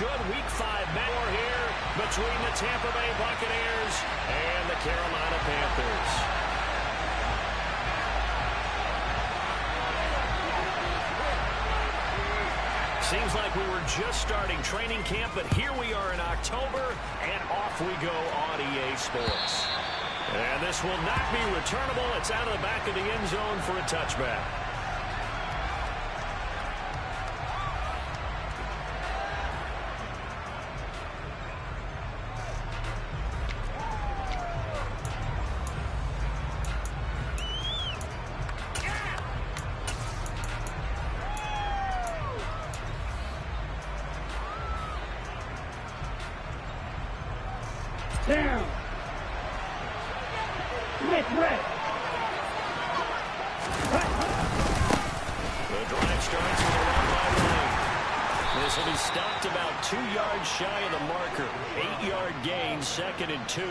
good Week 5 match here between the Tampa Bay Buccaneers and the Carolina Panthers. Seems like we were just starting training camp, but here we are in October, and off we go on EA Sports. And this will not be returnable. It's out of the back of the end zone for a touchback. Down. Red. The drive starts with a run by Lane. This will be stopped about 2 yards shy of the marker. 8-yard gain, 2nd and 2.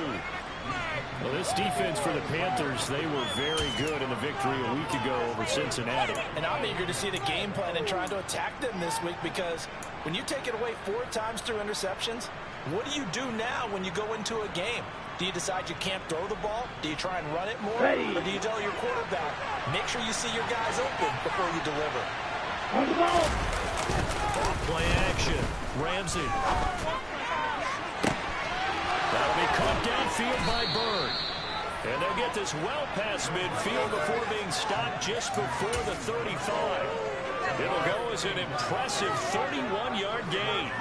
Well, this defense for the Panthers, they were very good in the victory a week ago over Cincinnati. And I'm eager to see the game plan and trying to attack them this week, because when you take it away 4 times through interceptions, what do you do now when you go into a game? Do you decide you can't throw the ball? Do you try and run it more? Or do you tell your quarterback, make sure you see your guys open before you deliver? On the ball. Play action. Ramsey. That'll be caught downfield by Bird. And they'll get this well past midfield before being stopped just before the 35. It'll go as an impressive 31-yard gain.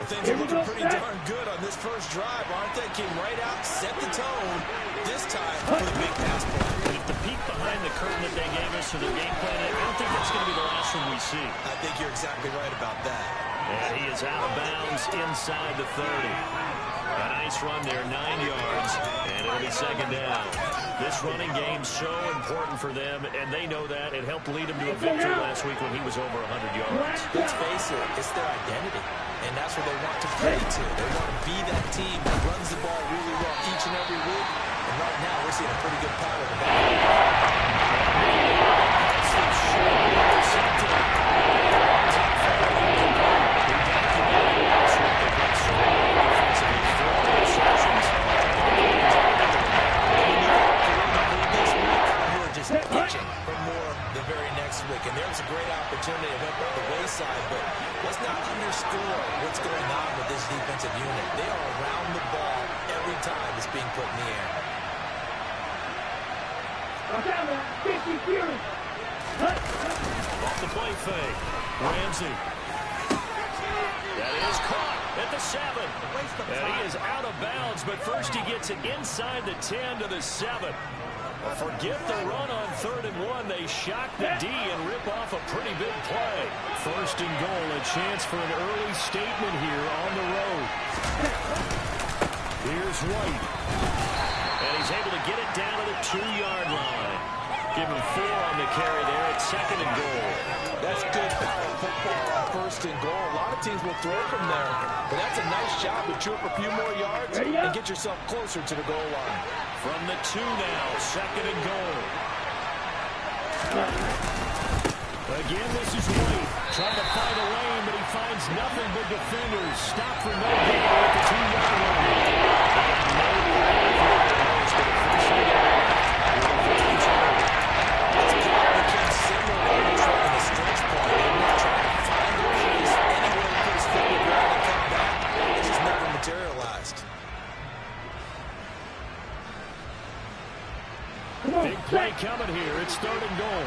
Things are looking pretty darn good on this first drive, aren't they? Came right out, set the tone, this time for the big pass play. And if the peek behind the curtain that they gave us to the game plan, I don't think that's going to be the last one we see. I think you're exactly right about that. And he is out of bounds inside the 30. A nice run there, 9 yards, and it'll be 2nd down. This running game's so important for them, and they know that. It helped lead them to a victory last week when he was over 100 yards. Let's face it, it's their identity, and that's what they want to play to. They want to be that team that runs the ball really well each and every week, and right now we're seeing a pretty good pattern of that. For more the very next week, and there's a great opportunity to help out the wayside, but let's not underscore what's going on with this defensive unit. They are around the ball every time it's being put in the air. Off the play fake, Ramsey. That is caught at the 7. And he is out of bounds, but first he gets it inside the 10 to the 7. Forget the run on 3rd and 1. They shock the D and rip off a pretty big play. 1st and goal, a chance for an early statement here on the road. Here's White. And he's able to get it down to the 2-yard line. Give him 4 on the carry there at 2nd and goal. That's good power football on 1st and goal. A lot of teams will throw from there, but that's a nice job to chew up a few more yards and get yourself closer to the goal line. From the 2 now, 2nd and goal. Again, this is White trying to find a lane, but he finds nothing but defenders. Stop for no gain at the 2-yard line. Big play coming here. It's 3rd and goal.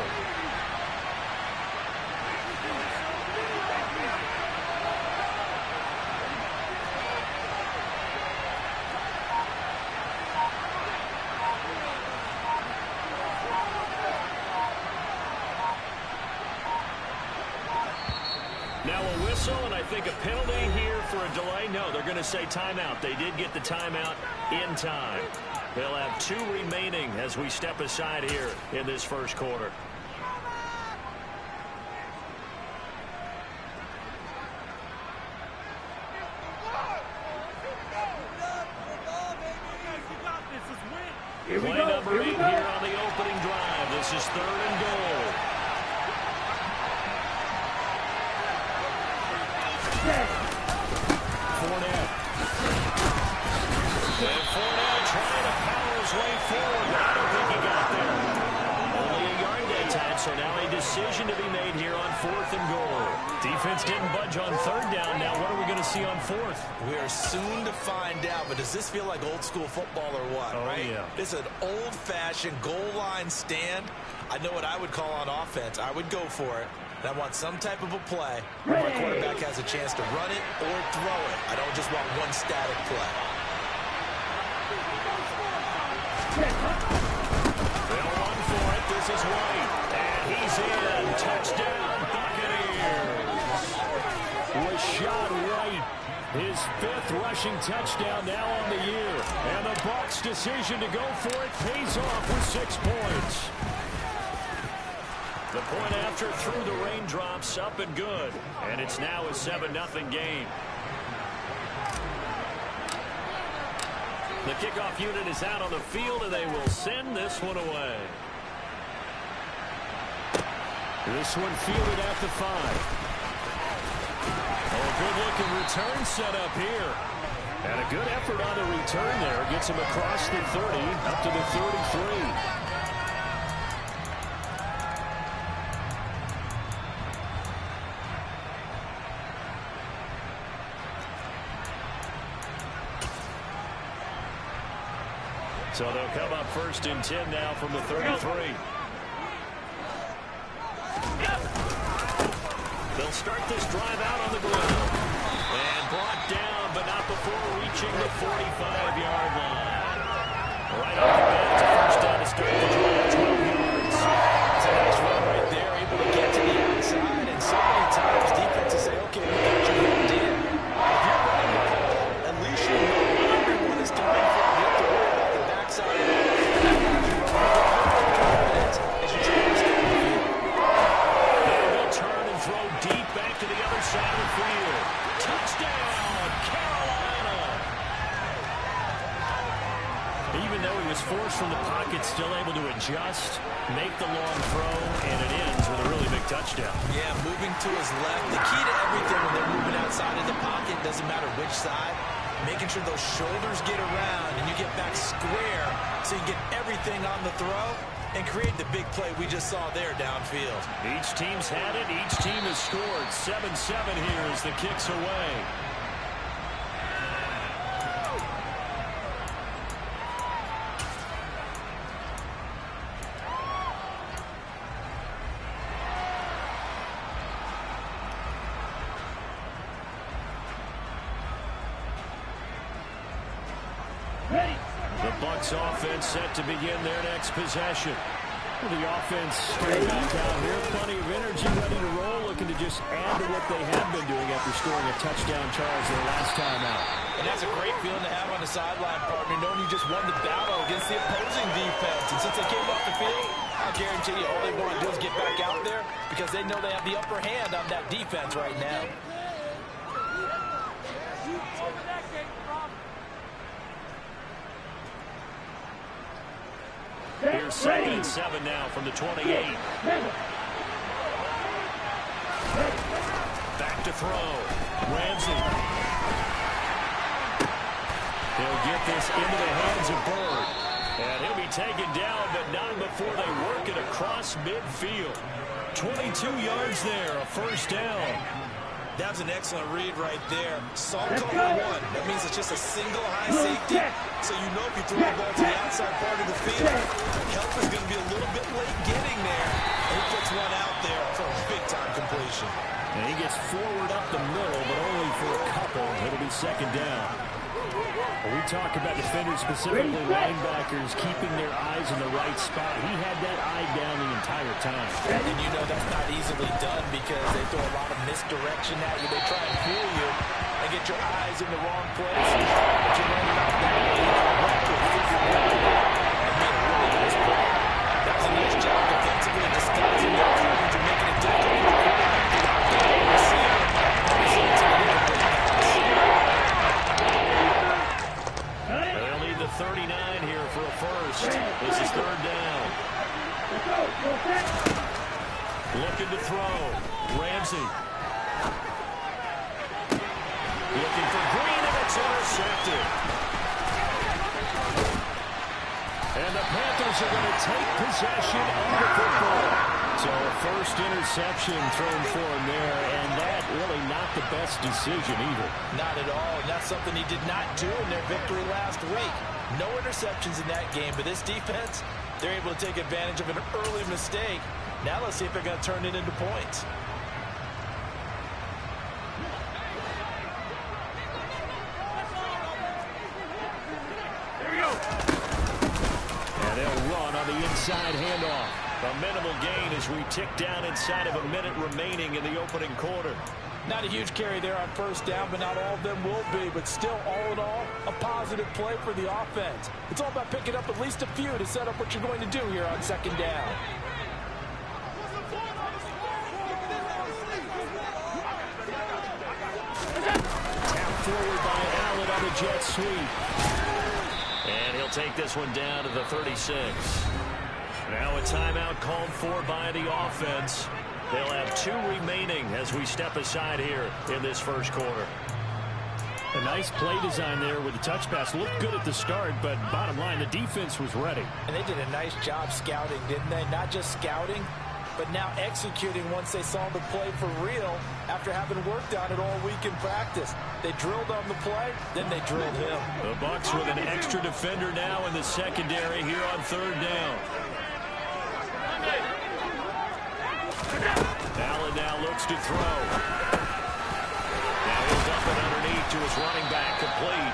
Now a whistle, and I think a penalty here for a delay. No, they're going to say timeout. They did get the timeout in time. They'll have 2 remaining as we step aside here in this first quarter. Play number 8 here on the opening drive. This is 3rd and goal. And Fournette trying to power his way forward, but I don't think he got there. Only a yard that time, so now a decision to be made here on 4th and goal. Defense didn't budge on 3rd down. Now what are we going to see on 4th? We are soon to find out, but does this feel like old school football or what, right? Yeah. This is an old-fashioned goal line stand. I know what I would call on offense. I would go for it. And I want some type of a play where my quarterback has a chance to run it or throw it. I don't just want one static play. They'll run for it. This is White. And he's in. Touchdown, Buccaneers. Rachaad White, his 5th rushing touchdown now on the year. And the Bucs' decision to go for it pays off with 6 points. The point after through the raindrops, up and good. And it's now a 7-0 game. The kickoff unit is out on the field, and they will send this one away. This one fielded at the 5. Oh, good-looking return set up here. And a good effort on the return there. Gets him across the 30, up to the 33. So they'll come up 1st and 10 now from the 33. They'll start this drive out on the ground. And brought down, but not before reaching the 45-yard line. Right off the bat, it's a 1st down to start the drive, 12 yards. It's a nice run right there, able to get to the outside. And so many times defenses say, okay, we got you moved in. If you're running the ball, at least you know everyone is coming from. You have to worry about the backside of the ball. Deep back to the other side of the field. Touchdown, Carolina! Even though he was forced from the pocket, still able to adjust, make the long throw, and it ends with a really big touchdown. Yeah, moving to his left. The key to everything when they're moving outside of the pocket, doesn't matter which side, making sure those shoulders get around and you get back square so you get everything on the throw and create the big play we just saw there downfield. Each team's had it. Each team has scored. 7-7 here as the kick's away. The Bucs offense set to begin their next possession. The offense straight back out here. Plenty of energy, ready to roll, looking to just add to what they have been doing after scoring a touchdown, Charles, their last time out. And that's a great feeling to have on the sideline, partner, knowing you just won the battle against the opposing defense. And since they came off the field, I guarantee you all they want to do is get back out there because they know they have the upper hand on that defense right now. Here's 2nd and 7 now from the 28. Back to throw. Ramsey. He'll get this into the hands of Bird. And he'll be taken down, but not before they work it across midfield. 22 yards there, a 1st down. That's an excellent read right there. Saw cover 1. That means it's just a single high safety. So you know if you throw the ball to the outside part of the field, help is going to be a little bit late getting there. And he puts one out there for a big-time completion. And he gets forward up the middle, but only for a couple. It'll be 2nd down. We talk about defenders, specifically linebackers, keeping their eyes in the right spot. He had that eye down the entire time. And you know that's not easily done because they throw a lot of misdirection at you. They try and fool you and get your eyes in the wrong place. But you learn about that. And made a really nice play. That was a nice job defensively disguising their coverage and making it difficult for the quarterback to knock down the receiver. Resulting in a big pass. They'll need the 39 here for a 1st. This is 3rd down. Looking to throw. Ramsey. Looking for Green, and it's intercepted. intercepted. And the Panthers are going to take possession of the football. So a first interception thrown for him there, and that really not the best decision either. Not at all, and that's something he did not do in their victory last week. No interceptions in that game, but this defense, they're able to take advantage of an early mistake. Now let's see if they're going to turn it into points. And they'll run on the inside handoff. A minimal gain as we tick down inside of a minute remaining in the opening quarter. Not a huge carry there on first down, but not all of them will be. But still, all in all, a positive play for the offense. It's all about picking up at least a few to set up what you're going to do here on second down. Tapped forward by Allen on the jet sweep. And he'll take this one down to the 36. Now a timeout called for by the offense. They'll have 2 remaining as we step aside here in this first quarter. A nice play design there with the touch pass. Looked good at the start, but bottom line, the defense was ready. And they did a nice job scouting, didn't they? Not just scouting, but now executing once they saw the play for real after having worked on it all week in practice. They drilled on the play, then they drilled him. The Bucs with an extra defender now in the secondary here on third down. Allen now looks to throw. Now he'll dump it underneath to his running back, complete.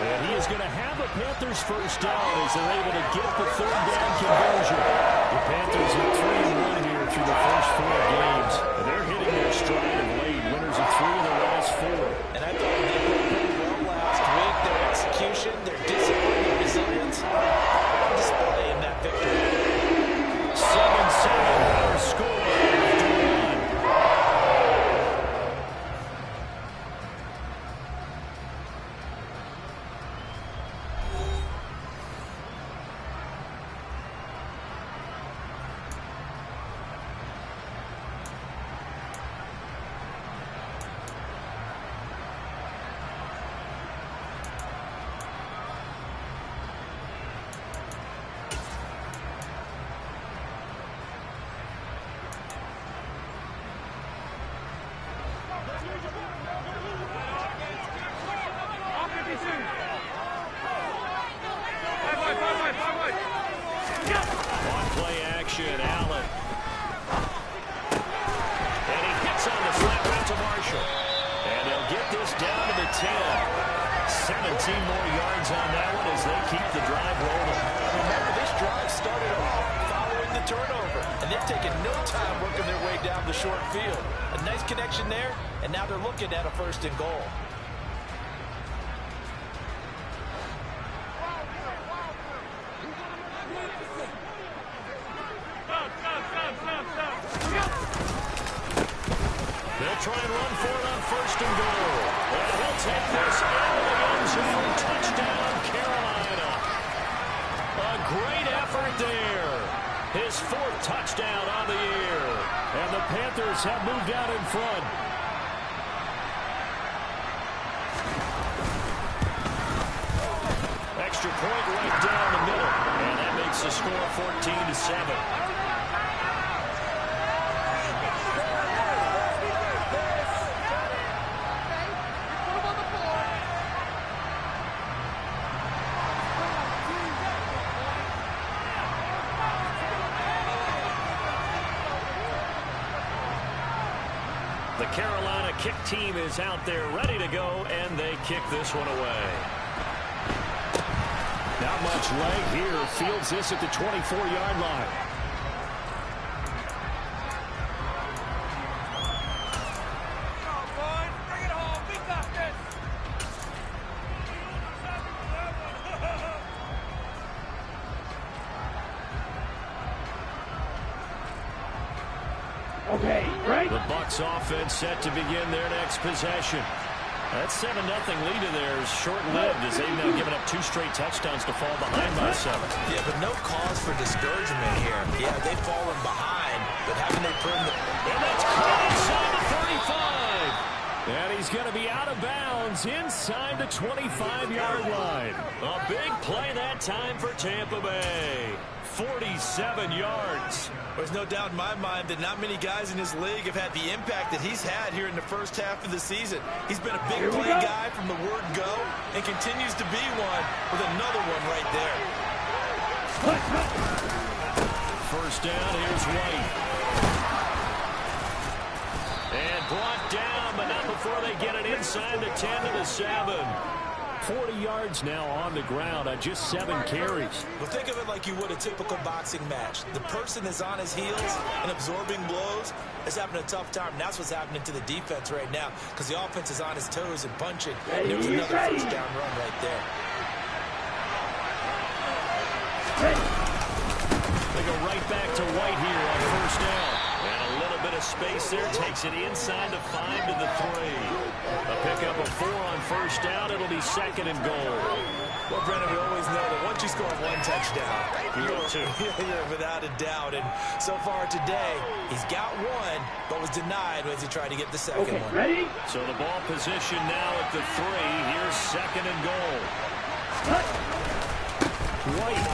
And he is going to have a Panthers first down as they're able to get the third down conversion. The Panthers are 3-1 here through the first 4 games. And they're hitting their stride of late. Winners of 3 of the last 4. And I thought they played pretty well last week. Their execution, their discipline, their resilience on display in that victory. 7-7 our score. Allen. And he hits on the flat route to Marshall. And they'll get this down to the 10. 17 more yards on that one as they keep the drive rolling. Remember, this drive started off following the turnover. And they've taken no time working their way down the short field. A nice connection there, and now they're looking at a 1st and goal. They'll try and run for it on 1st and goal. And he'll take this into the end zone. Touchdown, Carolina. A great effort there. His 4th touchdown on the year. And the Panthers have moved out in front. Extra point right down the middle. And that makes the score 14-7. The Carolina kick team is out there ready to go, and they kick this one away. Not much leg here. Fields this at the 24-yard line. Okay, right. The Bucs offense set to begin their next possession. That 7-0 lead of theirs short-lived as they've now given up 2 straight touchdowns to fall behind by 7. Yeah, but no cause for discouragement here. Yeah, they've fallen behind, but haven't they proven that? And that's caught inside the 35. And he's going to be out of bounds inside the 25-yard line. A big play that time for Tampa Bay. 47 yards. There's no doubt in my mind that not many guys in this league have had the impact that he's had here in the first half of the season. He's been a big play guy from the word go and continues to be one with another one right there. First down, here's White. And brought down, but not before they get it inside the 10 to the 7. 40 yards now on the ground on just 7 carries. Well, think of it like you would a typical boxing match. The person is on his heels and absorbing blows is having a tough time. And that's what's happening to the defense right now because the offense is on his toes and punching. And there was another first down run right there. They go right back to White here on first down. And a little bit of space there. Takes it inside the 5 to the 3. A pickup of 4 on first down. It'll be second and goal. Well, Brennan, we always know that once you score 1 touchdown, you're without a doubt. And so far today, he's got 1, but was denied as he tried to get the second one. Ready? So the ball position now at the 3. Here's second and goal. White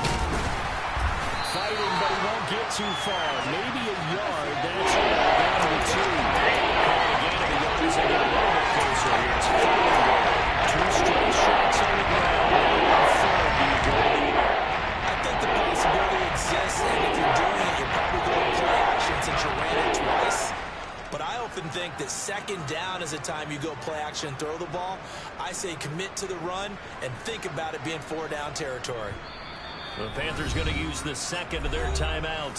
fighting, but he won't get too far. Maybe a yard. That's all. Down to the 2. Again, if he goes, they get a little bit closer here. It's third and goal. 2 straight shots on the ground. I think the possibility exists, and if you're doing it, you're probably going to play action since you ran it twice. But I often think that second down is the time you go play action and throw the ball. I say commit to the run and think about it being 4-down territory. The Panthers going to use the second of their timeout.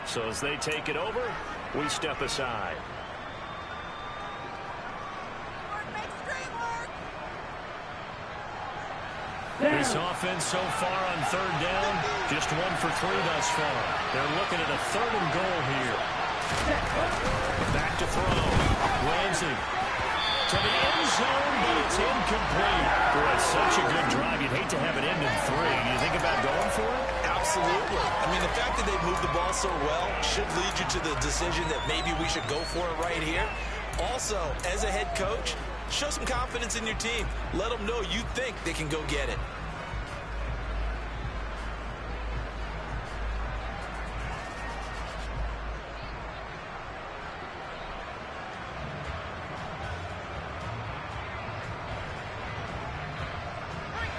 So as they take it over, we step aside. This offense so far on third down, just 1 for 3 thus far. They're looking at a third and goal here. Back to throw. Ramsey to the end zone, but it's incomplete. Boy, it's such a good drive. You'd hate to have it end in 3. Do you think about going for it? Absolutely. I mean, the fact that they've moved the ball so well should lead you to the decision that maybe we should go for it right here. Also, as a head coach, show some confidence in your team. Let them know you think they can go get it.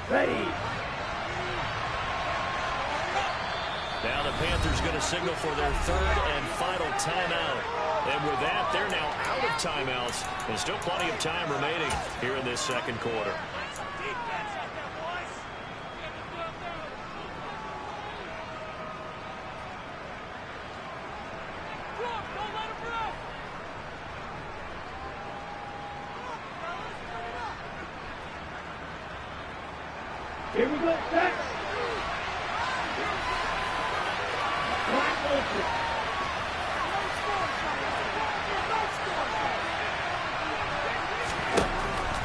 Ready. Now the Panthers going to signal for their third and final timeout. And with that, they're now out of timeouts. There's still plenty of time remaining here in this second quarter. Here we go. Set. Black open.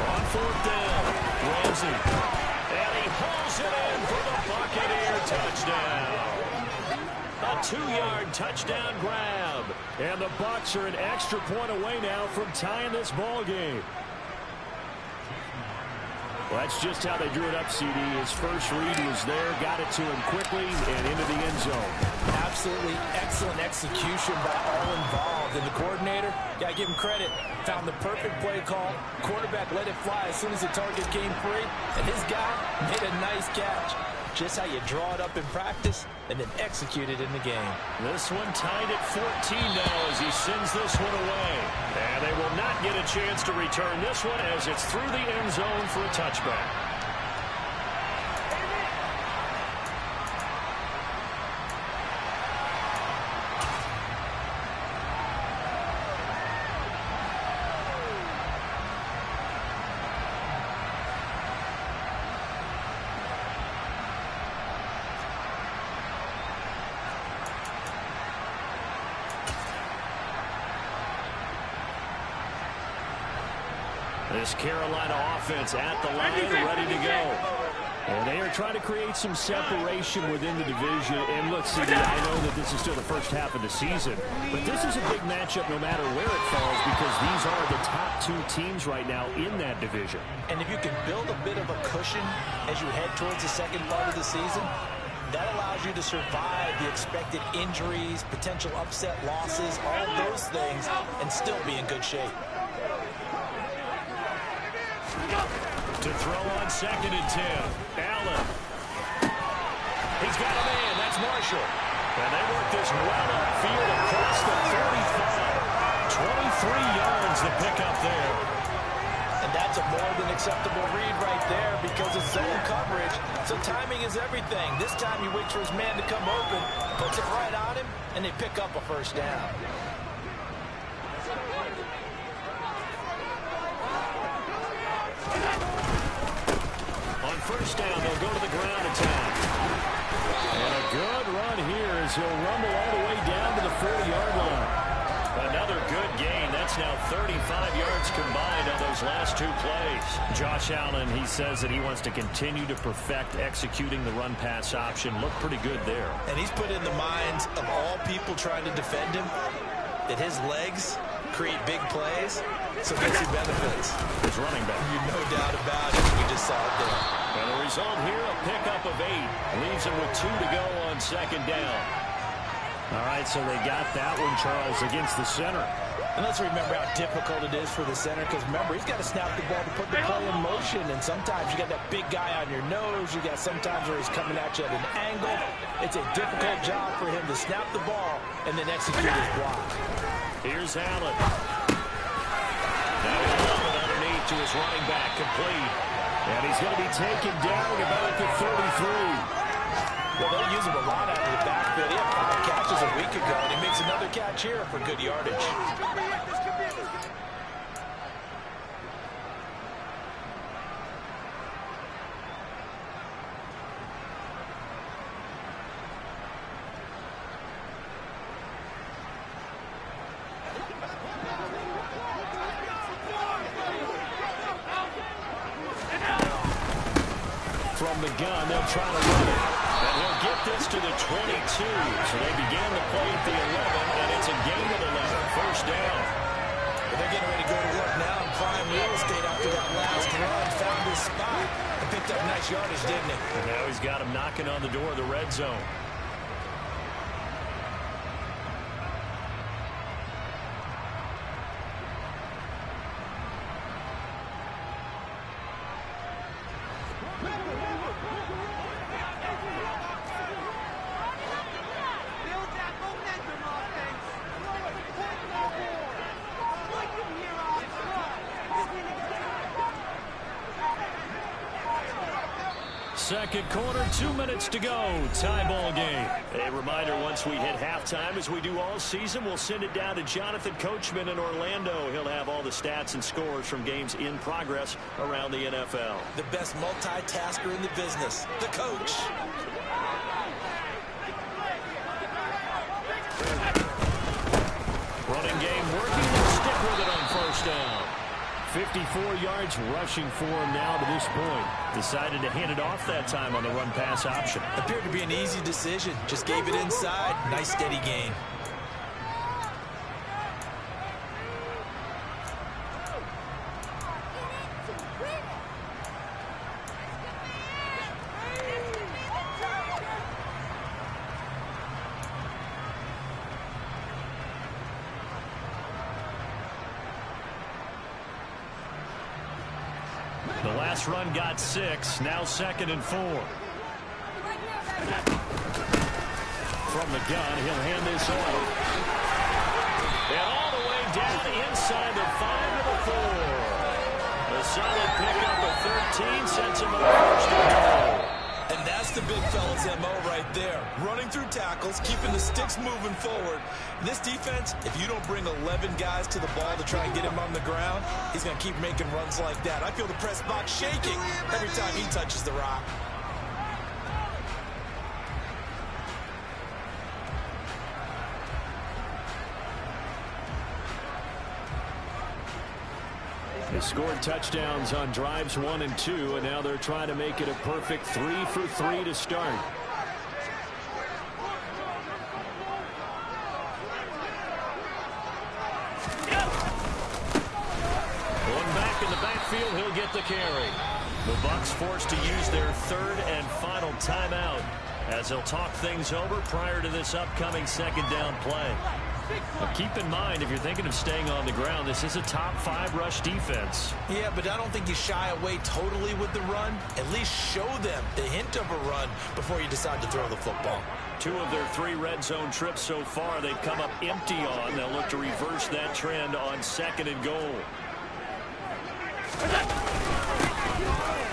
On fourth down, Ramsey. And he hauls it in for the Buccaneer touchdown. A 2-yard touchdown grab. And the Bucs are an extra point away now from tying this ball game. Well, that's just how they drew it up, CD. His first read was there, got it to him quickly, and into the end zone. Absolutely excellent execution by all involved. And the coordinator, got to give him credit, found the perfect play call. Quarterback let it fly as soon as the target came free, and his guy made a nice catch. Just how you draw it up in practice and then execute it in the game. This one tied at 14 now as he sends this one away. And they will not get a chance to return this one as it's through the end zone for a touchback. This Carolina offense at the line, ready to go. And they are trying to create some separation within the division. And look, CD, I know that this is still the first half of the season, but this is a big matchup no matter where it falls because these are the top two teams right now in that division. And if you can build a bit of a cushion as you head towards the second part of the season, that allows you to survive the expected injuries, potential upset losses, all those things, and still be in good shape. To throw on 2nd and 10. Allen. He's got a man. That's Marshall. And they work this well upfield across the 35. 23 yards to pick up there. And that's a more than acceptable read right there because it's zone coverage. So timing is everything. This time he waits for his man to come open, puts it right on him, and they pick up a first down. On first down, they'll go to the ground attack. And a good run here as he'll rumble all the way down to the 40-yard line. Another good gain. That's now 35 yards combined on those last two plays. Josh Allen, he says that he wants to continue to perfect executing the run-pass option. Looked pretty good there. And he's put in the minds of all people trying to defend him that his legs create big plays, so gets he benefits. His running back. No doubt about it. We just saw it there. And the result here, a pickup of 8. Leaves him with 2 to go on 2nd down. All right, so they got that one, Charles, against the center. And let's remember how difficult it is for the center because, remember, he's got to snap the ball to put the play in motion. And sometimes you got that big guy on your nose. You got sometimes where he's coming at you at an angle. It's a difficult job for him to snap the ball and then execute his block. Here's Allen. Now he'll love it underneath to his running back, complete. And he's going to be taken down about the 33. Well, they'll use him a lot out of the backfield. He had 5 catches a week ago, and he makes another catch here for good yardage. From the gun, they'll try to run it. And he'll get this to the 22. So they began the play at the 11, and it's a gain of 11. First down. Well, they're getting ready to go to work now in prime real estate after that last run. Found his spot and picked up nice yardage, didn't he? And now he's got him knocking on the door of the red zone. Second quarter, 2 minutes to go. Tie ball game. A reminder, once we hit halftime, as we do all season, we'll send it down to Jonathan Coachman in Orlando. He'll have all the stats and scores from games in progress around the NFL. The best multitasker in the business, the coach. Running game working. They'll stick with it on first down. 54 yards rushing for him now to this point. Decided to hand it off that time on the run-pass option. Appeared to be an easy decision. Just gave it inside. Nice steady gain. The last run got 6. Now 2nd and 4. From the gun, he'll hand this off. And all the way down inside the 5 to the 4. A solid pickup of 13 sends him up first and goal. And that's the big fella's MO right there. Running through tackles, keeping the sticks moving forward. This defense, if you don't bring 11 guys to the ball to try and get him on the ground, he's going to keep making runs like that. I feel the press box shaking every time he touches the rock. They scored touchdowns on drives 1 and 2, and now they're trying to make it a perfect 3 for 3 to start. Going back in the backfield, he'll get the carry. The Bucs forced to use their third and final timeout as they'll talk things over prior to this upcoming second down play. Now keep in mind, if you're thinking of staying on the ground, this is a top 5 rush defense. Yeah, but I don't think you shy away totally with the run. At least show them the hint of a run before you decide to throw the football. 2 of their 3 red zone trips so far they've come up empty on. They'll look to reverse that trend on second and goal.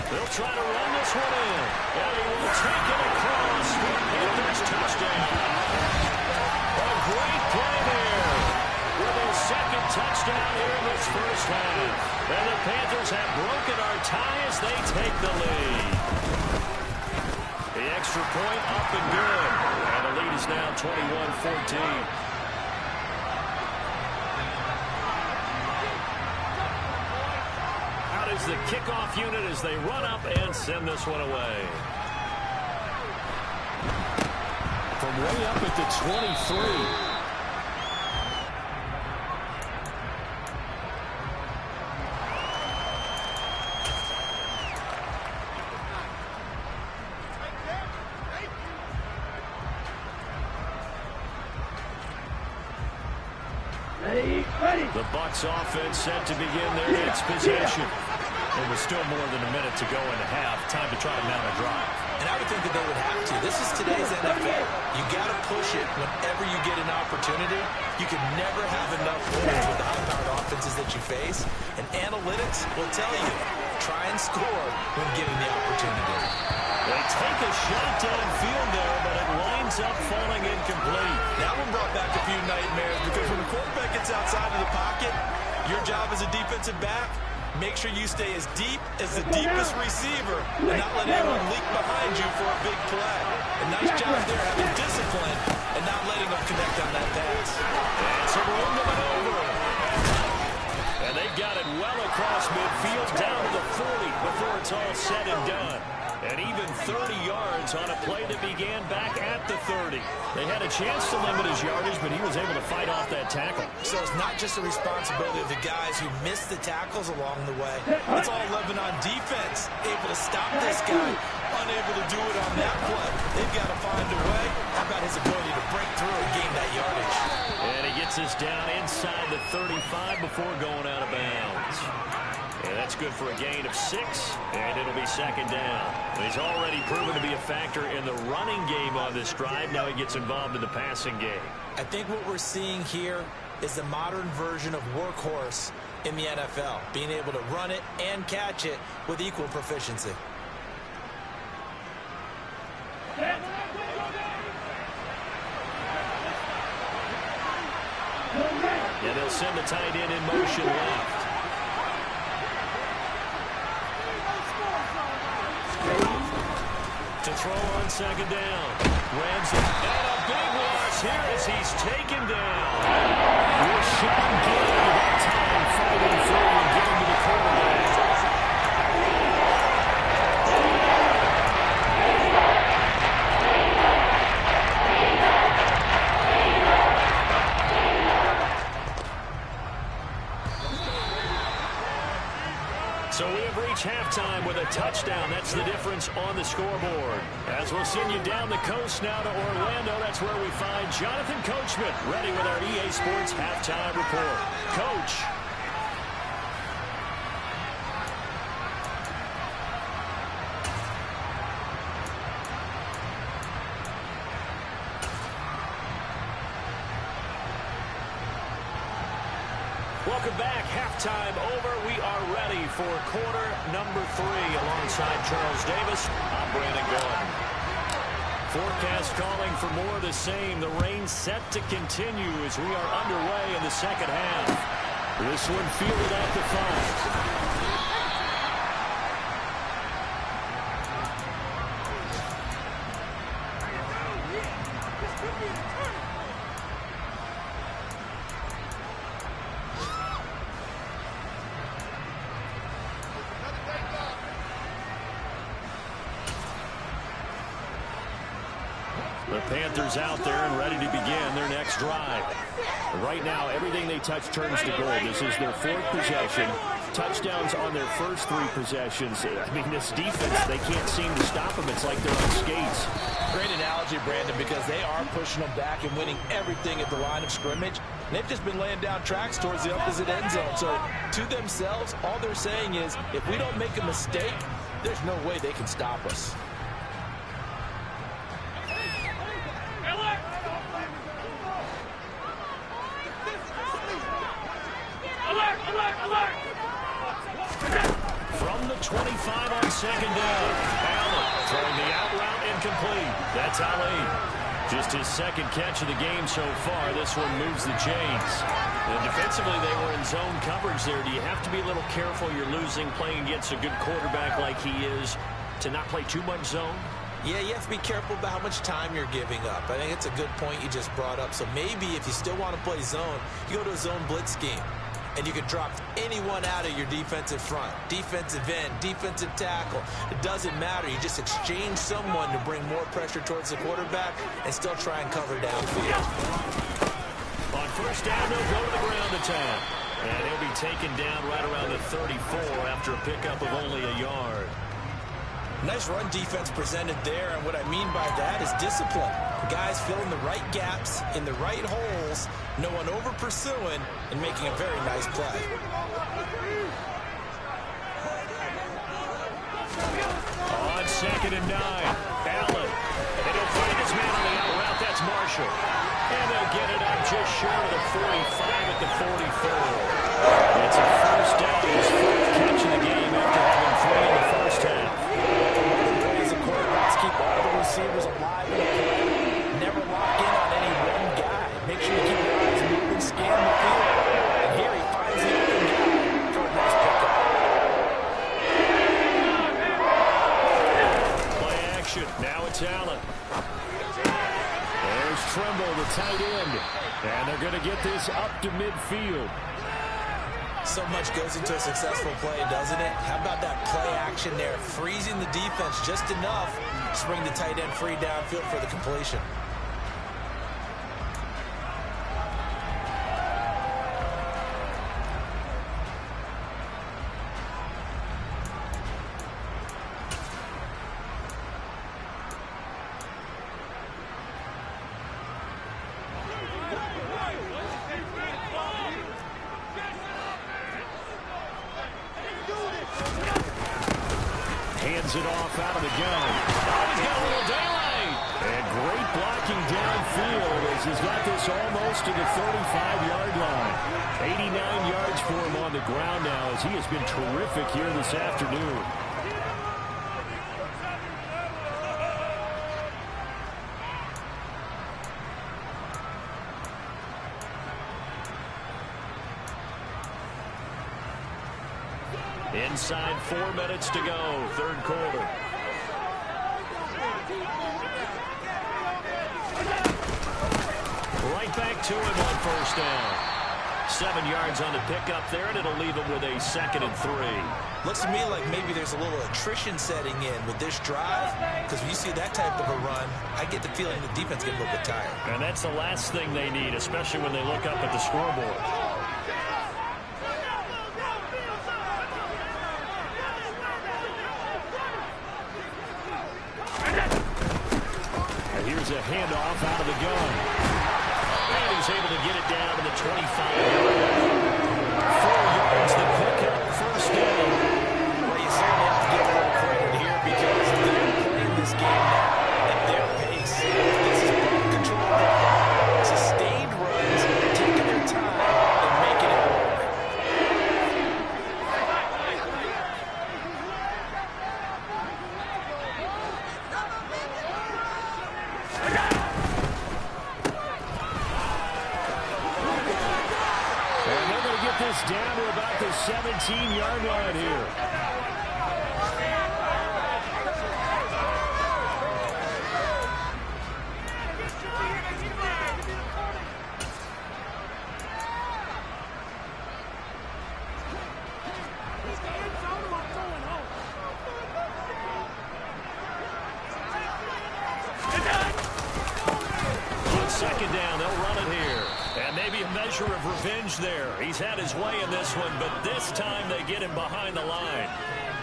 They'll try to run this one in. And he will take it across for Panthers touchdown. A great play there with a second touchdown here in this first half. And the Panthers have broken our tie as they take the lead. The extra point up and good. And the lead is now 21-14. Is the kickoff unit as they run up and send this one away. From way up at the 23. The Bucs offense set to begin their next possession. There was still more than a minute to go in the half. Time to try to mount a drive. And I would think that they would have to. This is today's NFL. You got to push it whenever you get an opportunity. You can never have enough winners with the high-powered offenses that you face. And analytics will tell you, try and score when given the opportunity. They take a shot downfield there, but it winds up falling incomplete. That one brought back a few nightmares because when the quarterback gets outside of the pocket, your job as a defensive back, make sure you stay as deep as the deepest receiver and not let anyone leak behind you for a big play. A nice job there having discipline and not letting them connect on that pass. And some room to maneuver. And they've got it well across midfield down to the 40 before it's all said and done. And even 30 yards on a play that began back at the 30. They had a chance to limit his yardage, but he was able to fight off that tackle. So it's not just the responsibility of the guys who missed the tackles along the way. It's all Lebanon defense, able to stop this guy, unable to do it on that play. They've got to find a way. How about his ability to break through and gain that yardage? And he gets us down inside the 35 before going out of bounds. And that's good for a gain of 6, and it'll be second down. And he's already proven to be a factor in the running game on this drive. Now he gets involved in the passing game. I think what we're seeing here is the modern version of workhorse in the NFL, being able to run it and catch it with equal proficiency. And they'll send the tight end in motion left. To throw on second down. Ramsey. And a big loss here as he's taken down. Rashawn Gary that time fighting through and getting to the quarterback. So we have reached halftime with a touchdown. That's the difference on the scoreboard. As we'll send you down the coast now to Orlando, that's where we find Jonathan Coachman ready with our EA Sports Halftime Report. Coach. Welcome back. Halftime over. We are ready for quarter number 3 alongside Charles Davis. I'm Brandon Gordon. Forecast calling for more of the same. The rain set to continue as we are underway in the second half. This one fielded at the 5. The Panthers out there and ready to begin their next drive. Right now, everything they touch turns to gold. This is their 4th possession. Touchdowns on their first 3 possessions. I mean, this defense, they can't seem to stop them. It's like they're on skates. Great analogy, Brandon, because they are pushing them back and winning everything at the line of scrimmage. And they've just been laying down tracks towards the opposite end zone. So to themselves, all they're saying is, if we don't make a mistake, there's no way they can stop us. From the 25 on second down. Allen throwing the out route incomplete. That's Ali. Just his 2nd catch of the game so far. This one moves the chains. And defensively, they were in zone coverage there. Do you have to be a little careful? You're losing, playing against a good quarterback like he is, to not play too much zone? Yeah, you have to be careful about how much time you're giving up. I think it's a good point you just brought up. So maybe if you still want to play zone, you go to a zone blitz scheme. And you can drop anyone out of your defensive front. Defensive end, defensive tackle. It doesn't matter. You just exchange someone to bring more pressure towards the quarterback and still try and cover downfield. On first down, they'll go to the ground attack. And he'll be taken down right around the 34 after a pickup of only a yard. Nice run defense presented there, and what I mean by that is discipline. The guys filling the right gaps in the right holes, no one over pursuing, and making a very nice play. On 2nd and 9, Allen. And he'll find his man on the out route. That's Marshall. And they'll get it up just short of the 45 at the 44. It's a first down. His 4th catch of the game after having 3 in the first half. Keep all the receivers alive in the play. Never lock in on any one guy. Make sure you keep your eyes moving, scan the field. And here he finds the open guy for a nice pickup. Play action. Now it's Allen. There's Tremble, the tight end. And they're going to get this up to midfield. So much goes into a successful play, doesn't it? How about that play action there? Freezing the defense just enough to bring the tight end free downfield for the completion. Hands it off out of the gun. Oh, he's got a little daylight. And great blocking downfield as he's got this almost to the 35-yard line. 89 yards for him on the ground now as he has been terrific here this afternoon. Inside 4 minutes to go, 3rd quarter. Right back to him on first down. 7 yards on the pickup there, and it'll leave him with a 2nd and 3. Looks to me like maybe there's a little attrition setting in with this drive, because when you see that type of a run, I get the feeling the defense gets a little bit tired. And that's the last thing they need, especially when they look up at the scoreboard. Here's a handoff out of the gun. And he's able to get it down to the 25-yard line. 4 yards, the pickup, first down. Well, you certainly have to give a little credit here because they're playing this game now at their pace. This is ball control. Sustained runs, taking their time, and making it work. This down to about the 17-yard line here. down. They'll run it here. And maybe a measure of revenge there. He's had his way in this one, but this time they get him behind the line.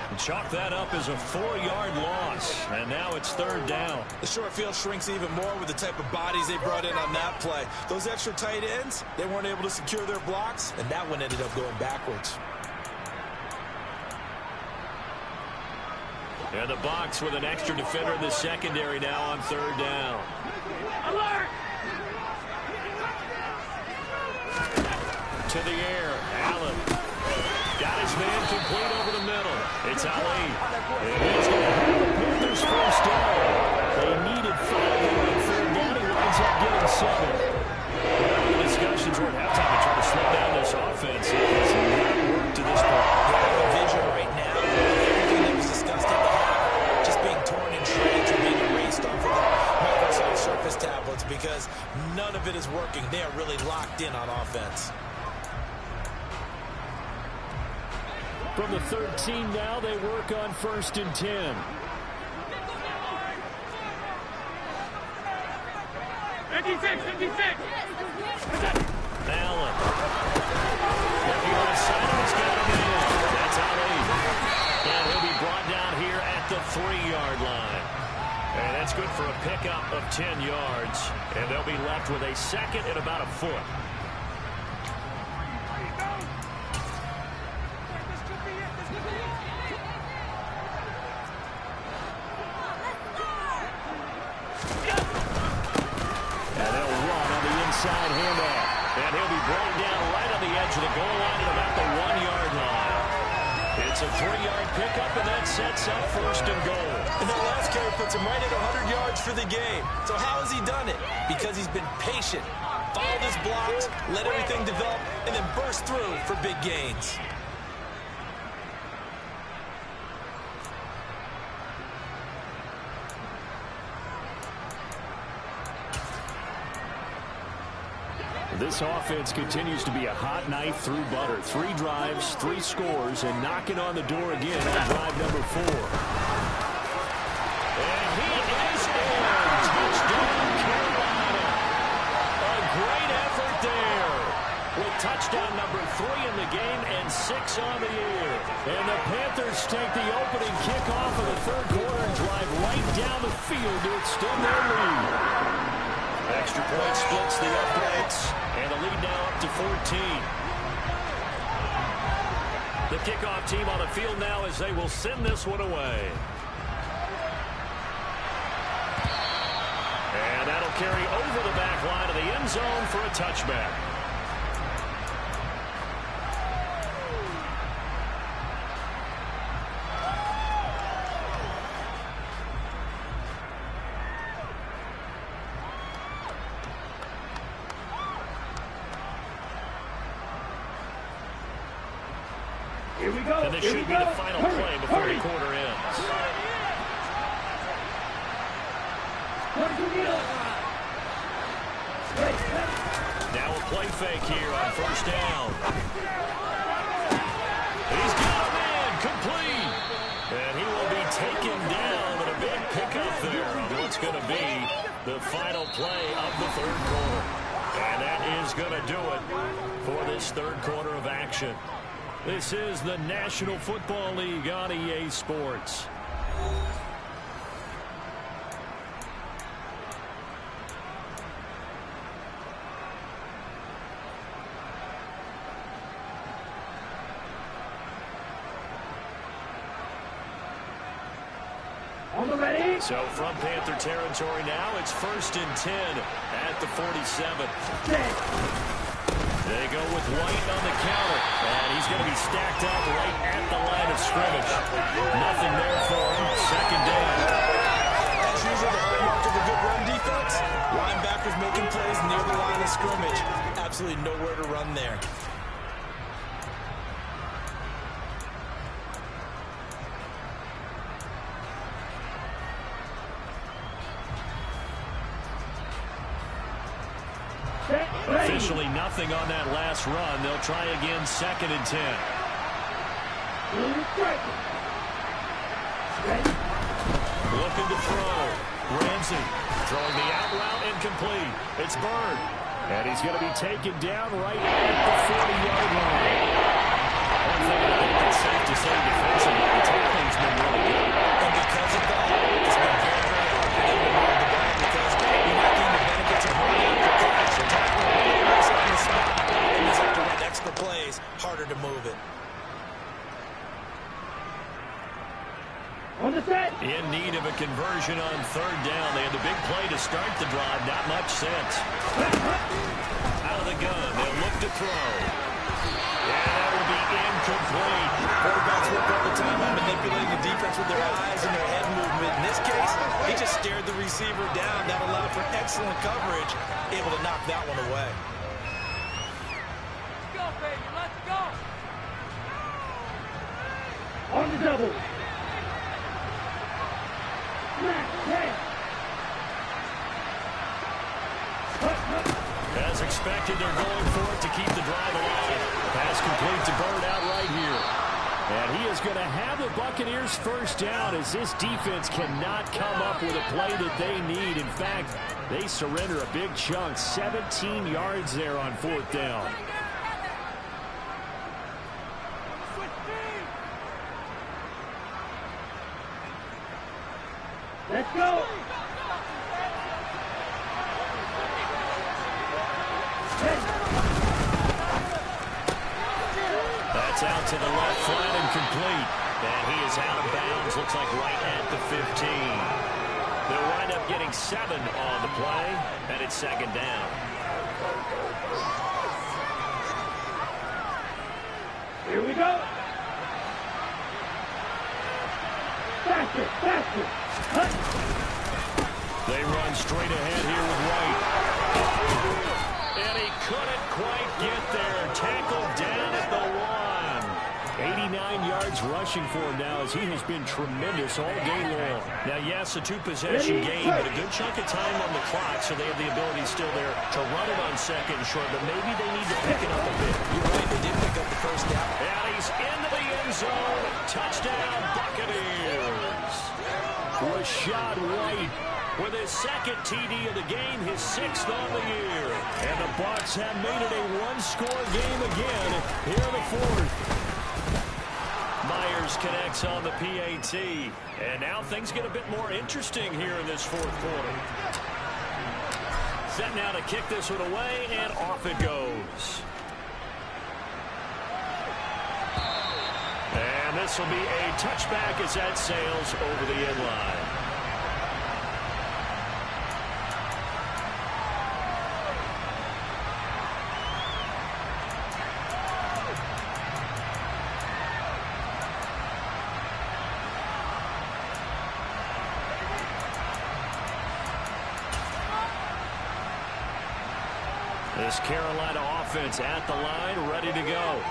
And chalk that up as a 4-yard loss. And now it's third down. The short field shrinks even more with the type of bodies they brought in on that play. Those extra tight ends, they weren't able to secure their blocks, and that one ended up going backwards. And the box with an extra defender in the secondary now on third down. Alert! To the air, Allen. Got his man complete over the middle. It's Ali. And he's going to have the Panthers first down. They needed 5 on third down. He winds up getting 7. The discussions were at halftime to try to slow down this offense. It has not worked to this point. I have a vision right now. Everything that was discussed at the half, just being torn in shreds or being erased off of the Microsoft Surface tablets because none of it is working. They are really locked in on offense. From the 13 now, they work on 1st and 10. Allen. Looking on side, he's got him in. That's Ali. And he'll be brought down here at the 3-yard line. And that's good for a pickup of 10 yards. And they'll be left with a second and about a foot. Inside handoff. And he'll be brought down right on the edge of the goal line at about the 1-yard line. It's a 3-yard pickup, and that sets up 1st and goal. And that last carry puts him right at 100 yards for the game. So how has he done it? Because he's been patient, followed his blocks, let everything develop, and then burst through for big gains. This offense continues to be a hot knife through butter. 3 drives, 3 scores, and knocking on the door again on drive number 4. And he is in. Touchdown, Carolina. A great effort there. With touchdown number 3 in the game and 6 on the year. And the Panthers take the opening kickoff of the 3rd quarter and drive right down the field to extend their lead. Extra point splits the uprights, and the lead now up to 14. The kickoff team on the field now as they will send this one away. And that'll carry over the back line of the end zone for a touchback. And this should be the final play before the quarter ends. Now a play fake here on 1st down. He's got a man complete. And he will be taken down with a big pickup there on what's going to be the final play of the 3rd quarter. And that is going to do it for this 3rd quarter of action. This is the National Football League on EA Sports. So from Panther territory now, it's 1st and 10 at the 47. They go with White on the counter, and he's going to be stacked up right at the line of scrimmage. Nothing there for him. 2nd down. As usual, the hallmark of a good run defense, linebackers making plays near the line of scrimmage. Absolutely nowhere to run there. Officially nothing on that last run. They'll try again 2nd and 10. Looking to throw. Ramsey throwing the out route incomplete. It's Bird. And he's going to be taken down right at the 40-yard line. One thing I think it's safe to say defensively, the tackling's been really good. And because of that, it's been very, very hard for them to move the ball because you're not getting the benefits of holding up the clash. You're tackling players on the spot. And you have to run extra plays, harder to move it. In need of a conversion on third down. They had the big play to start the drive. Not much sense. Out of the gun. They'll look to throw. And that will be incomplete. Quarterbacks work all the time on manipulating the defense with their eyes and their head movement. In this case, he just stared the receiver down. That allowed for excellent coverage, able to knock that one away. Let's go, baby. Let's go. On the double. As expected, they're going for it to keep the drive alive. Pass complete to Bird out right here. And he is going to have the Buccaneers first down as this defense cannot come up with a play that they need. In fact, they surrender a big chunk, 17 yards there on fourth down. Let's go. That's out to the left, flat and complete. And he is out of bounds, looks like right at the 15. They'll wind up getting 7 on the play, and it's second down. Here we go. Faster, faster. They run straight ahead here with White. And he couldn't quite get there. Tackled down at the 1. 89 yards rushing for him now as he has been tremendous all day long. Now, yes, a two-possession game, but a good chunk of time on the clock, so they have the ability still there to run it on second and short, but maybe they need to pick it up a bit. You're right, they did pick up the first down. And he's into the end zone. Touchdown, Buccaneers. Rachaad White with his second TD of the game, his 6th on the year. And the Bucs have made it a one-score game again here in the 4th. Myers connects on the PAT. And now things get a bit more interesting here in this 4th quarter. Set now to kick this one away, and off it goes. And this will be a touchback as that sails over the end line. This Carolina offense at the line, ready to go.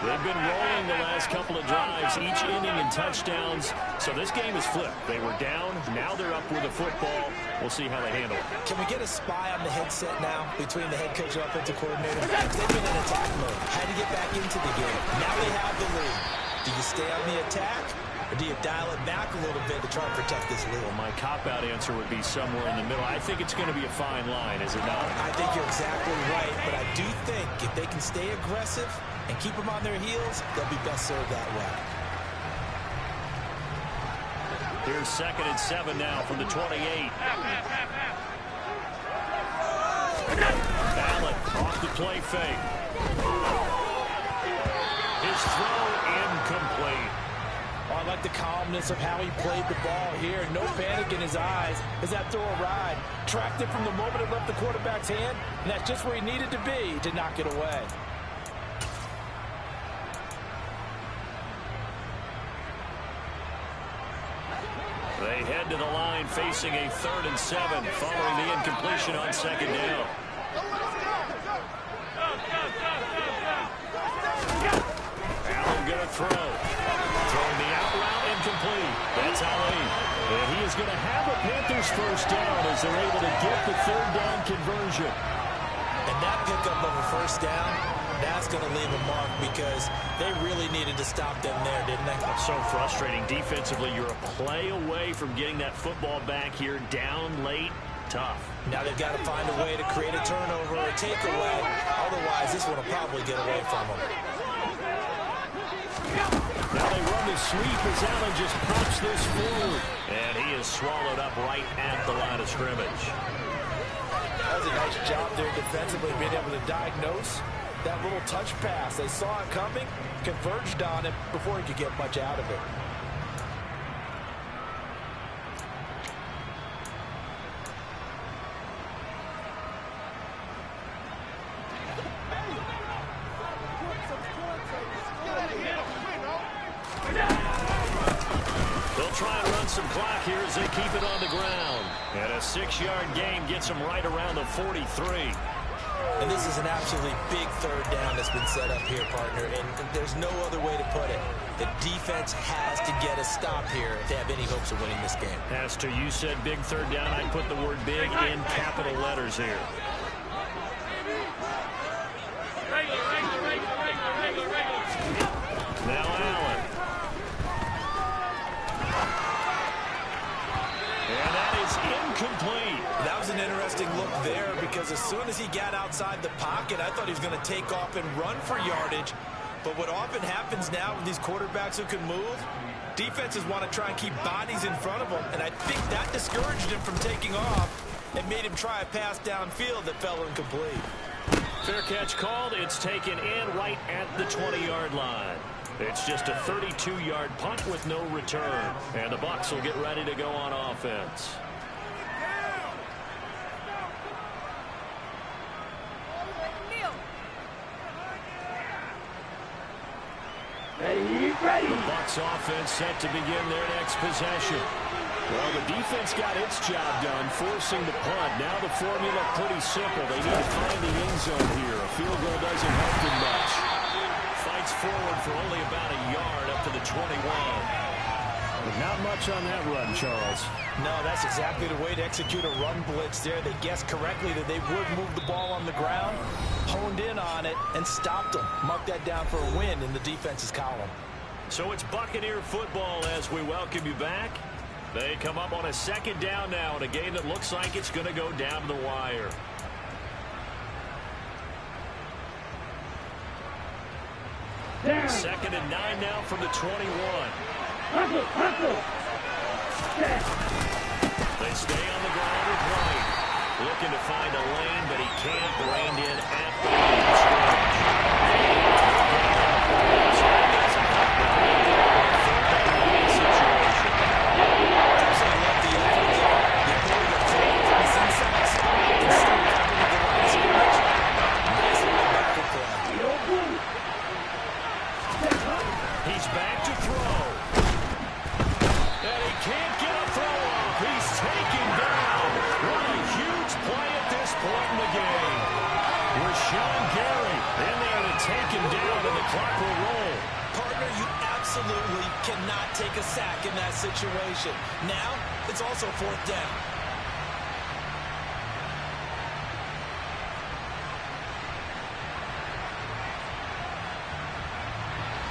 They've been rolling the last couple of drives, each inning in touchdowns. So this game is flipped. They were down. Now they're up with the football. We'll see how they handle it. Can we get a spy on the headset now between the head coach and offensive coordinator? They've been in attack mode. Had to get back into the game. Now they have the lead. Do you stay on the attack, or do you dial it back a little bit to try and protect this lead? Well, my cop-out answer would be somewhere in the middle. I think it's going to be a fine line, is it not? I think you're exactly right, but I do think if they can stay aggressive and keep them on their heels, they'll be best served that way. Here's 2nd and 7 now from the 28. Allen off the play fake. His throw incomplete. Oh, I like the calmness of how he played the ball here. No panic in his eyes as that throw arrived. Tracked it from the moment it left the quarterback's hand, and that's just where he needed to be to knock it away. They head to the line facing a 3rd and 7 following the incompletion on 2nd down. Allen going to throw. Throwing the out route incomplete. That's Ali. And he is going to have a Panthers first down as they're able to get the 3rd down conversion. And that pickup of a first down That's going to leave a mark because they really needed to stop them there, didn't they? So frustrating. Defensively, you're a play away from getting that football back here down late. Tough. Now they've got to find a way to create a turnover or a takeaway. Otherwise, this one will probably get away from them. Now they run the sweep as Allen just pops this forward. And he is swallowed up right at the line of scrimmage. That was a nice job there defensively, being able to diagnose that little touch pass. They saw it coming, converged on it before he could get much out of it. They'll try and run some clock here as they keep it on the ground. And a 6-yard gain gets them right around the 43. And this is an absolutely big third down that's been set up here, partner, and there's no other way to put it. The defense has to get a stop here if they have any hopes of winning this game. Pastor, you said big third down. I put the word big in capital letters here. Now Allen. And that is incomplete. That was an interesting look there because as soon as he got outside the pocket, I thought he was going to take off and run for yardage. But what often happens now with these quarterbacks who can move, defenses want to try and keep bodies in front of them, and I think that discouraged him from taking off and made him try a pass downfield that fell incomplete. Fair catch called. It's taken in right at the 20-yard line. It's just a 32-yard punt with no return. And the Bucs will get ready to go on offense. Ready. The Bucs offense set to begin their next possession. Well, the defense got its job done, forcing the punt. Now the formula pretty simple. They need to find the end zone here. A field goal doesn't help them much. Fights forward for only about a yard up to the 21. But not much on that run, Charles. No, that's exactly the way to execute a run blitz there. They guessed correctly that they would move the ball on the ground, honed in on it, and stopped them. Mark that down for a win in the defense's column. So it's Buccaneer football as we welcome you back. They come up on a second down now in a game that looks like it's going to go down to the wire. Down. 2nd and 9 now from the 21. Hustle. They stay on the ground with White. Looking to find a lane, but he can't. Reined in at the line of scrimmage. So he doesn't have to be in a situation. So I love the effort there. The ability to throw from his inside spot and still come into the line of scrimmage. Nice little back to play. He's back to throw. And he can't get a throw off. He's taken down. What a huge play at this point in the game. Rashawn Gary in there to take him down, and the clock will roll. Partner, you absolutely cannot take a sack in that situation. Now, it's also 4th down.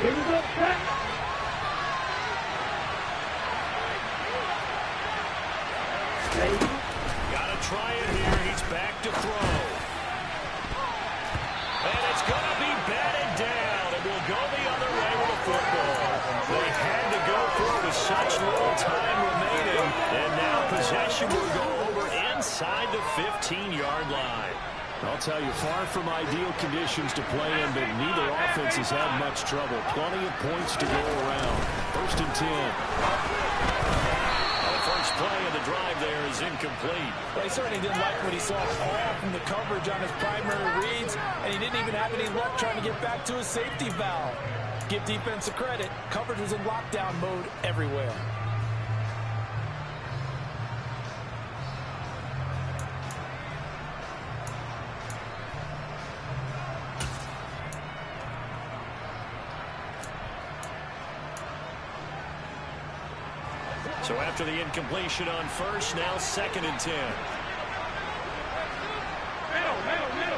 Here we go, back. Ready. Got to try it here. He's back to throw. And it's going to be batted down. It will go the other way with the football. They had to go for it with such little time remaining. And now possession will go over inside the 15-yard line. I'll tell you, far from ideal conditions to play in, but neither offense has had much trouble. Plenty of points to go around. 1st and 10. The first play of the drive there is incomplete. Well, he certainly didn't like what he saw all from the coverage on his primary reads, and he didn't even have any luck trying to get back to his safety valve. Give defense a credit. Coverage was in lockdown mode everywhere. So after the incompletion on first, now 2nd and 10. Middle.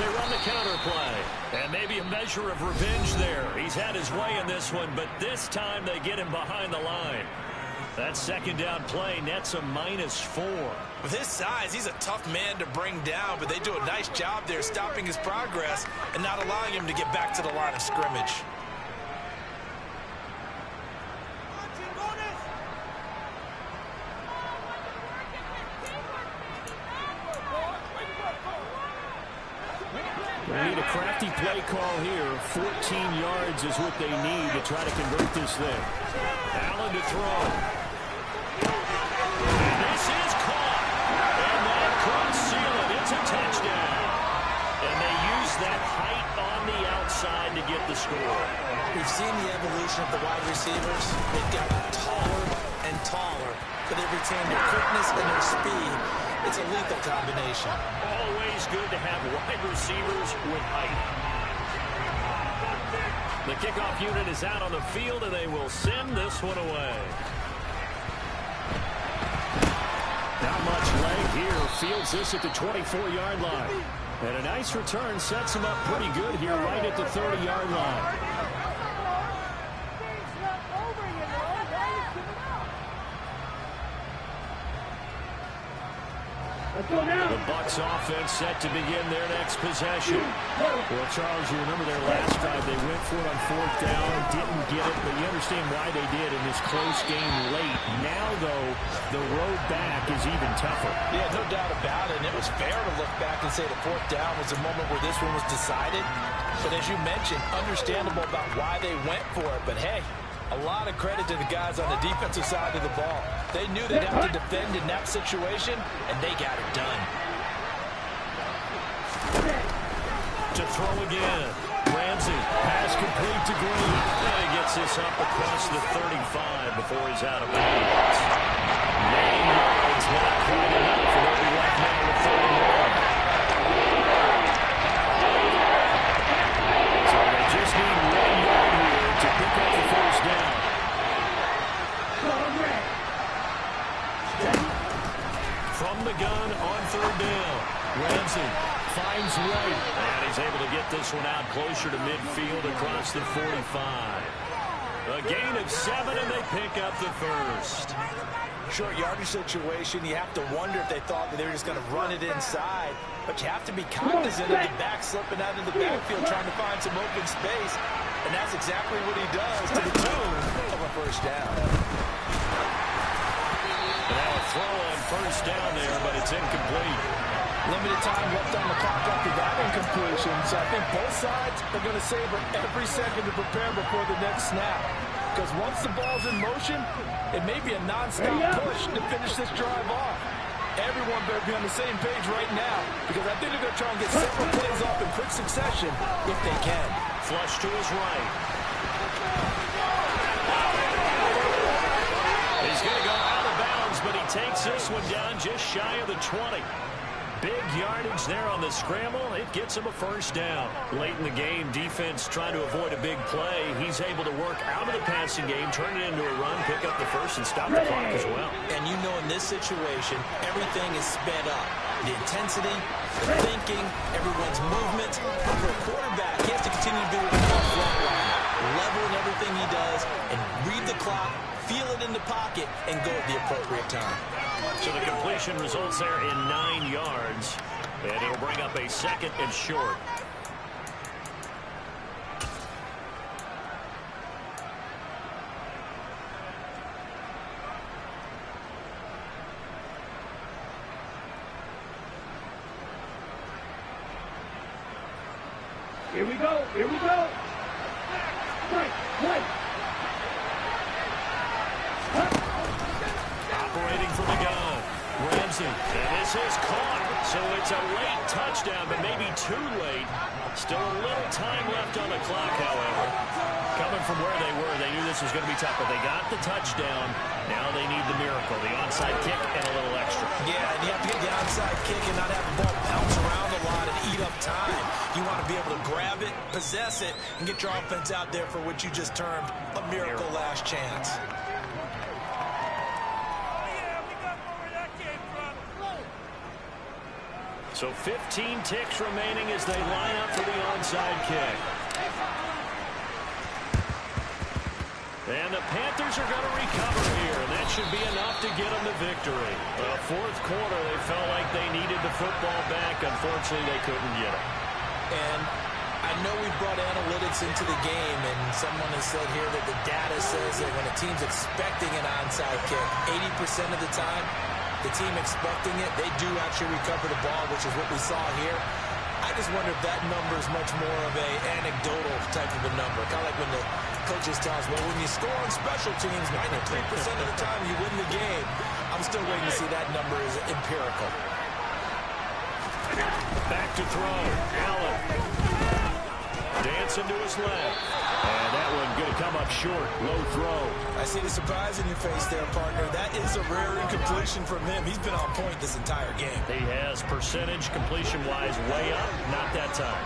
they run the counter play. And maybe a measure of revenge there. He's had his way in this one, but this time they get him behind the line. That second down play nets a -4. With his size, he's a tough man to bring down, but they do a nice job there stopping his progress and not allowing him to get back to the line of scrimmage. They need a crafty play call here. 14 yards is what they need to try to convert this thing. Allen to throw. And this is caught. And that could seal it. It's a touchdown. And they use that height on the outside to get the score. We've seen the evolution of the wide receivers. They've gotten taller and taller, but they've retained their quickness and their speed. It's a lethal combination. Always good to have wide receivers with height. The kickoff unit is out on the field, and they will send this one away. Not much leg here. Fields this at the 24-yard line. And a nice return sets him up pretty good here right at the 30-yard line. The Bucs offense set to begin their next possession. Well, Charles, you remember their last drive. They went for it on 4th down, didn't get it, but you understand why they did in this close game late. Now, though, the road back is even tougher. Yeah, no doubt about it. And it was fair to look back and say the 4th down was the moment where this one was decided. But as you mentioned, understandable about why they went for it. But, hey, a lot of credit to the guys on the defensive side of the ball. They knew they'd have to defend in that situation, and they got it done. To throw again. Ramsey, pass complete to Green. And he gets this up across the 35 before he's out of bounds. 9 yards, not quite enough for what we left now with 31. So they just need 1 yard here to pick up the first down. From the gun on 3rd down. Ramsey finds White. And he's able to get this one out closer to midfield across the 45. A gain of 7, and they pick up the first. Short yardage situation, you have to wonder if they thought that they were just going to run it inside. But you have to be cognizant of the back slipping out of the backfield trying to find some open space. And that's exactly what he does to the tune of a first down. Now a throw on first down there, but it's incomplete. Limited time left on the clock after that incompletion. So I think both sides are going to savor every second to prepare before the next snap. Because once the ball's in motion, it may be a non-stop push to finish this drive off. Everyone better be on the same page right now, because I think they're going to try and get several plays off in quick succession if they can. Flush to his right. He's going to go out of bounds, but he takes this one down just shy of the 20. Big yardage there on the scramble. It gets him a first down. Late in the game, defense trying to avoid a big play. He's able to work out of the passing game, turn it into a run, pick up the first, and stop the clock as well. And you know in this situation, everything is sped up. The intensity, the thinking, everyone's movement. But for a quarterback, he has to continue to do what we call front line. Level in everything he does and read the clock, feel it in the pocket, and go at the appropriate time. So the completion results there in 9 yards, and it'll bring up a 2nd and short. Here we go. Here we go. Right. Operating from the gun. Ramsey. And this is caught. So it's a late touchdown, but maybe too late. Still a little time left on the clock, however. Coming from where they were, they knew this was going to be tough, but they got the touchdown. Now they need the miracle, the onside kick and a little extra. Yeah, and you have to get the onside kick and not have the ball bounce around a lot and eat up time. You want to be able to grab it, possess it, and get your offense out there for what you just termed a miracle last chance. So 15 ticks remaining as they line up for the onside kick. And the Panthers are going to recover here, and that should be enough to get them the victory. Fourth quarter, they felt like they needed the football back. Unfortunately, they couldn't get it. And I know we brought analytics into the game, and someone has said here that the data says that when a team's expecting an onside kick, 80% of the time, the team expecting it, they do actually recover the ball, which is what we saw here. I just wonder if that number is much more of a anecdotal type of a number. Kind of like when the coaches tell us, well, when you score on special teams, 93% of the time you win the game. I'm still waiting to see that number is empirical. Back to throw. Allen. Dancing to his left. And that one going to come up short. Low throw. I see the surprise in your face there, partner. That is a rare incompletion from him. He's been on point this entire game. He has percentage completion-wise way up. Not that time.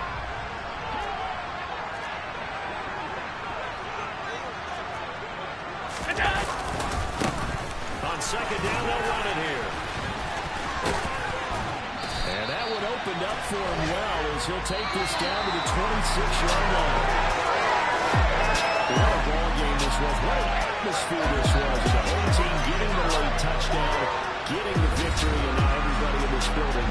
On second down, they'll run it here. And that one opened up for him well as he'll take this down to the 26-yard line. What a ball game this was. What an atmosphere this was. The whole team getting the late touchdown, getting the victory, and now everybody in this building